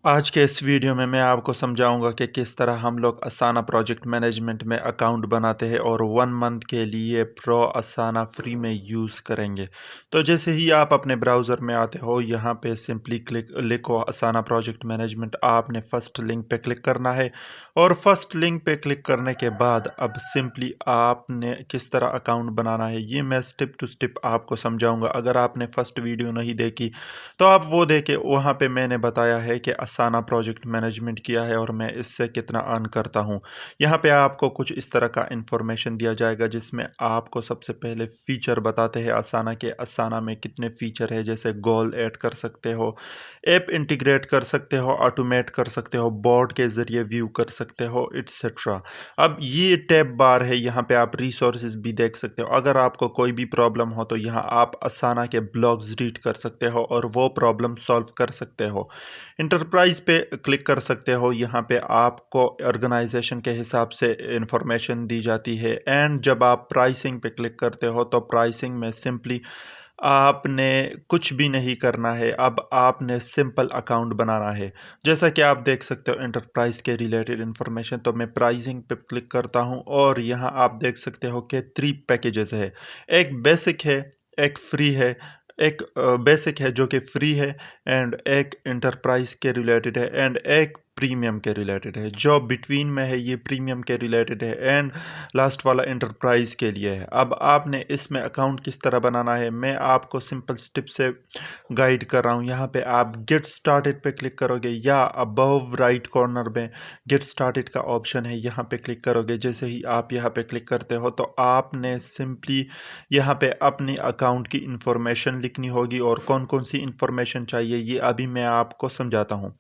आज के इस वीडियो में मैं आपको समझाऊंगा कि किस तरह हम लोग असाना प्रोजेक्ट मैनेजमेंट में अकाउंट बनाते हैं और 1 मंथ के लिए प्रो असाना फ्री में यूज़ करेंगे। तो जैसे ही आप अपने ब्राउज़र में आते हो, यहाँ पे सिंपली लिखो असाना प्रोजेक्ट मैनेजमेंट। आपने फर्स्ट लिंक पे क्लिक करना है और फर्स्ट लिंक पे क्लिक करने के बाद अब सिंपली आपने किस तरह अकाउंट बनाना है ये मैं स्टेप टू स्टेप आपको समझाऊंगा। अगर आपने फर्स्ट वीडियो नहीं देखी तो आप वो देखें, वहाँ पे मैंने बताया है कि असाना प्रोजेक्ट मैनेजमेंट किया है और मैं इससे कितना अर्न करता हूँ। यहाँ पे आपको कुछ इस तरह का इंफॉर्मेशन दिया जाएगा जिसमें आपको सबसे पहले फ़ीचर बताते हैं असाना के। असाना में कितने फ़ीचर है, जैसे गोल ऐड कर सकते हो, ऐप इंटीग्रेट कर सकते हो, ऑटोमेट कर सकते हो, बोर्ड के ज़रिए व्यू कर सकते हो, एटसेट्रा। अब ये टैब बार है, यहाँ पे आप रिसोर्सेज भी देख सकते हो। अगर आपको कोई भी प्रॉब्लम हो तो यहाँ आप असाना के ब्लॉग्स रीड कर सकते हो और वो प्रॉब्लम सॉल्व कर सकते हो। इंटरप्राइज पे क्लिक कर सकते हो, यहाँ पे आपको ऑर्गेनाइजेशन के हिसाब से इंफॉर्मेशन दी जाती है। एंड जब आप प्राइसिंग पे क्लिक करते हो तो प्राइसिंग में सिंपली आपने कुछ भी नहीं करना है, अब आपने सिंपल अकाउंट बनाना है। जैसा कि आप देख सकते हो इंटरप्राइज के रिलेटेड इंफॉर्मेशन, तो मैं प्राइसिंग पे क्लिक करता हूं और यहाँ आप देख सकते हो कि 3 पैकेजेस है। एक बेसिक है, एक फ्री है, एक बेसिक है जो कि फ्री है, एंड एक इंटरप्राइज के रिलेटेड है, एंड एक प्रीमियम के रिलेटेड है। जो बिटवीन में है ये प्रीमियम के रिलेटेड है, एंड लास्ट वाला इंटरप्राइज के लिए है। अब आपने इसमें अकाउंट किस तरह बनाना है मैं आपको सिंपल स्टेप से गाइड कर रहा हूँ। यहाँ पे आप गेट स्टार्टेड पे क्लिक करोगे या अबव राइट कॉर्नर में गेट स्टार्टेड का ऑप्शन है, यहाँ पे क्लिक करोगे। जैसे ही आप यहाँ पे क्लिक करते हो तो आपने सिंपली यहाँ पे अपनी अकाउंट की इंफॉर्मेशन लिखनी होगी, और कौन कौन सी इंफॉर्मेशन चाहिए ये अभी मैं आपको समझाता हूँ।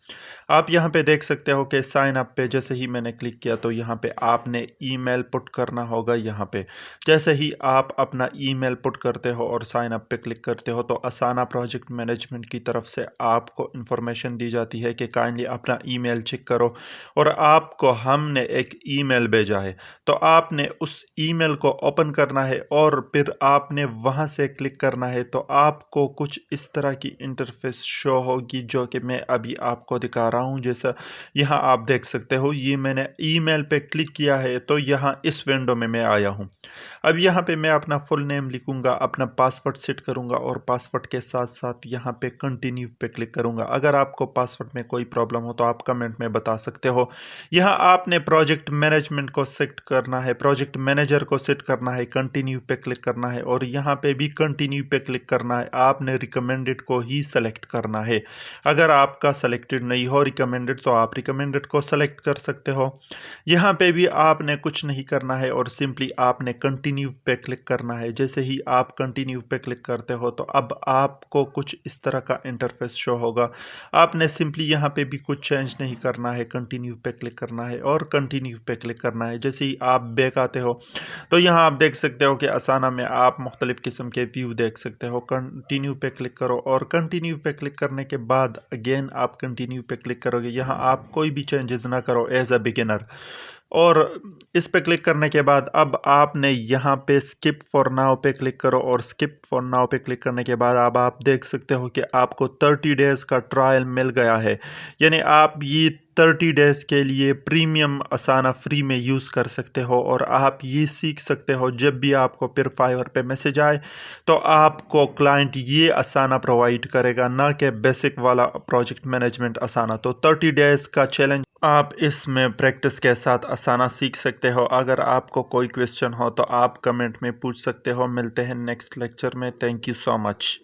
आप यहाँ पे देख सकते हो कि साइन अप पे जैसे ही मैंने क्लिक किया तो यहाँ पे आपने ईमेल पुट करना होगा। यहाँ पे जैसे ही आप अपना ईमेल पुट करते हो और साइन अप पे क्लिक करते हो तो असाना प्रोजेक्ट मैनेजमेंट की तरफ से आपको इंफॉर्मेशन दी जाती है कि काइंडली अपना ईमेल चेक करो, और आपको हमने एक ईमेल भेजा है तो आपने उस ईमेल को ओपन करना है और फिर आपने वहाँ से क्लिक करना है। तो आपको कुछ इस तरह की इंटरफेस शो होगी जो कि मैं अभी आपको दिखा रहा हूँ। जैसा यहाँ आप देख सकते हो, ये मैंने ईमेल पे क्लिक किया है तो यहाँ इस विंडो में मैं आया हूँ। अब यहाँ पे मैं अपना फुल नेम लिखूंगा, अपना पासवर्ड सेट करूंगा और पासवर्ड के साथ साथ यहाँ पे कंटिन्यू पे क्लिक करूंगा। अगर आपको पासवर्ड में कोई प्रॉब्लम हो तो आप कमेंट में बता सकते हो। यहाँ आपने प्रोजेक्ट मैनेजमेंट को सेट करना है, प्रोजेक्ट मैनेजर को सेट करना है, कंटिन्यू पे क्लिक करना है और यहाँ पे भी कंटिन्यू पे क्लिक करना है। आपने रिकमेंडेड को ही सेलेक्ट करना है। अगर आपका सेलेक्टेड नहीं हो रिकमेंडेड तो आप रिकमेंडेड को सेलेक्ट कर सकते हो। यहाँ पे भी आपने कुछ नहीं करना है और सिंपली आपने कंटिन्यू पे क्लिक करना है। जैसे ही आप कंटिन्यू पे क्लिक करते हो तो अब आपको कुछ इस तरह का इंटरफेस शो होगा। आपने सिंपली यहाँ पे भी कुछ चेंज नहीं करना है, कंटिन्यू पे क्लिक करना है और कंटिन्यू पे क्लिक करना है। जैसे ही आप बैक आते हो तो यहाँ आप देख सकते हो कि असाना में आप मुख्तलिफ किस्म के व्यू देख सकते हो। कंटिन्यू पे क्लिक करो और कंटिन्यू पे क्लिक करने के बाद अगेन आप कंटिन्यू पे क्लिक करोगे। यहाँ आप कोई भी चेंजेस ना करो एज अ बिगिनर, और इस पे क्लिक करने के बाद अब आपने यहाँ पे स्किप फॉर नाउ पे क्लिक करो, और स्किप फॉर नाउ पे क्लिक करने के बाद अब आप देख सकते हो कि आपको 30 डेज़ का ट्रायल मिल गया है। यानी आप ये 30 डेज़ के लिए प्रीमियम असाना फ्री में यूज़ कर सकते हो, और आप ये सीख सकते हो जब भी आपको फिर फाइवर पे मैसेज आए तो आपको क्लाइंट ये असाना प्रोवाइड करेगा, ना कि बेसिक वाला प्रोजेक्ट मैनेजमेंट असाना। तो 30 डेज़ का चैलेंज आप इसमें प्रैक्टिस के साथ असाना सीख सकते हो। अगर आपको कोई क्वेश्चन हो तो आप कमेंट में पूछ सकते हो। मिलते हैं नेक्स्ट लेक्चर में। Thank you so much.